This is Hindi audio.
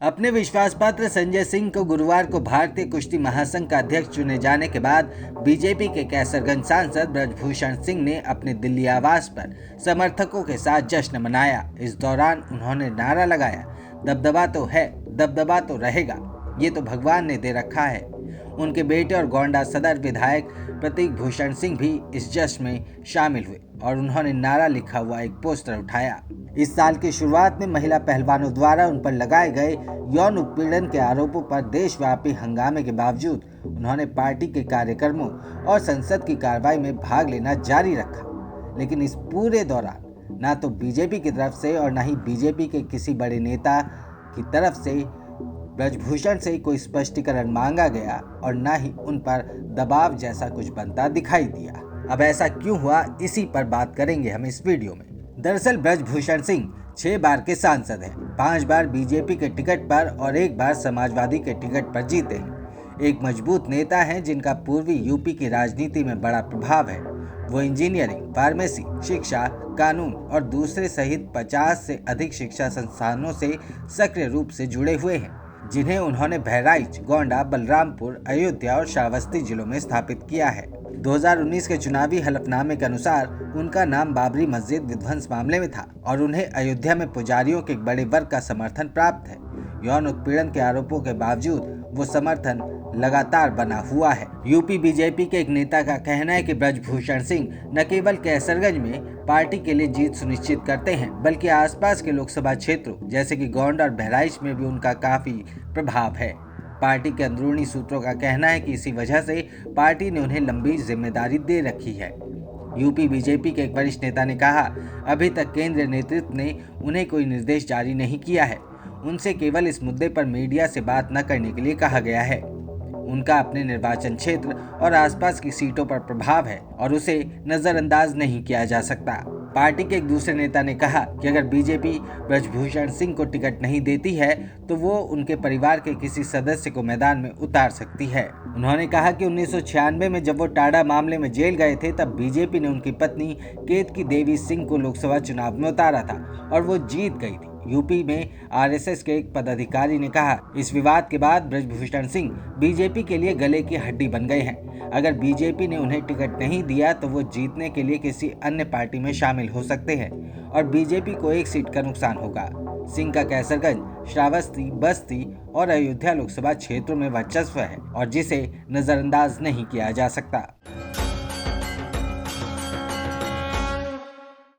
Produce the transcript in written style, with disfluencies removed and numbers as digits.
अपने विश्वास पात्र संजय सिंह को गुरुवार को भारतीय कुश्ती महासंघ का अध्यक्ष चुने जाने के बाद बीजेपी के कैसरगंज सांसद ब्रजभूषण सिंह ने अपने दिल्ली आवास पर समर्थकों के साथ जश्न मनाया। इस दौरान उन्होंने नारा लगाया, दबदबा तो है, दबदबा तो रहेगा, ये तो भगवान ने दे रखा है। उनके बेटे और गोंडा सदर विधायक प्रतीक भूषण सिंह भी इस जश्न में शामिल हुए और उन्होंने नारा लिखा हुआ एक पोस्टर उठाया। इस साल की शुरुआत में महिला पहलवानों द्वारा उन पर लगाए गए यौन उत्पीड़न के आरोपों पर देशव्यापी हंगामे के बावजूद उन्होंने पार्टी के कार्यक्रमों और संसद की कार्रवाई में भाग लेना जारी रखा। लेकिन इस पूरे दौरान ना तो बीजेपी की तरफ से और न ही बीजेपी के किसी बड़े नेता की तरफ से ब्रजभूषण से कोई स्पष्टीकरण मांगा गया और न ही उन पर दबाव जैसा कुछ बनता दिखाई दिया। अब ऐसा क्यों हुआ, इसी पर बात करेंगे हम इस वीडियो में। दरअसल ब्रजभूषण सिंह 6 बार के सांसद हैं, 5 बार बीजेपी के टिकट पर और 1 बार समाजवादी के टिकट पर जीते हैं। एक मजबूत नेता हैं जिनका पूर्वी यूपी की राजनीति में बड़ा प्रभाव है। वो इंजीनियरिंग, फार्मेसी, शिक्षा, कानून और दूसरे सहित 50 से अधिक शिक्षा संस्थानों से सक्रिय रूप से जुड़े हुए हैं, जिन्हें उन्होंने बहराइच, गोंडा, बलरामपुर, अयोध्या और श्रावस्ती जिलों में स्थापित किया है। 2019 के चुनावी हलफनामे के अनुसार उनका नाम बाबरी मस्जिद विध्वंस मामले में था और उन्हें अयोध्या में पुजारियों के एक बड़े वर्ग का समर्थन प्राप्त है। यौन उत्पीड़न के आरोपों के बावजूद वो समर्थन लगातार बना हुआ है। यूपी बीजेपी के एक नेता का कहना है कि ब्रजभूषण सिंह न केवल कैसरगंज में पार्टी के लिए जीत सुनिश्चित करते हैं, बल्कि आसपास के लोकसभा क्षेत्रों जैसे कि गोंडा और बहराइच में भी उनका काफी प्रभाव है। पार्टी के अंदरूनी सूत्रों का कहना है कि इसी वजह से पार्टी ने उन्हें लंबी जिम्मेदारी दे रखी है। यूपी बीजेपी के एक वरिष्ठ नेता ने कहा, अभी तक केंद्रीय नेतृत्व ने उन्हें कोई निर्देश जारी नहीं किया है। उनसे केवल इस मुद्दे पर मीडिया से बात न करने के लिए कहा गया है। उनका अपने निर्वाचन क्षेत्र और आसपास की सीटों पर प्रभाव है और उसे नजरअंदाज नहीं किया जा सकता। पार्टी के एक दूसरे नेता ने कहा कि अगर बीजेपी ब्रजभूषण सिंह को टिकट नहीं देती है तो वो उनके परिवार के किसी सदस्य को मैदान में उतार सकती है। उन्होंने कहा कि 1996 में जब वो टाडा मामले में जेल गए थे, तब बीजेपी ने उनकी पत्नी केतकी देवी सिंह को लोकसभा चुनाव में उतारा था और वो जीत गई थी। यूपी में आरएसएस के एक पदाधिकारी ने कहा, इस विवाद के बाद ब्रजभूषण सिंह बीजेपी के लिए गले की हड्डी बन गए हैं। अगर बीजेपी ने उन्हें टिकट नहीं दिया तो वो जीतने के लिए किसी अन्य पार्टी में शामिल हो सकते हैं और बीजेपी को 1 सीट का नुकसान होगा। सिंह का कैसरगंज, श्रावस्ती, बस्ती और अयोध्या लोकसभा क्षेत्रों में वर्चस्व है और जिसे नजरअंदाज नहीं किया जा सकता।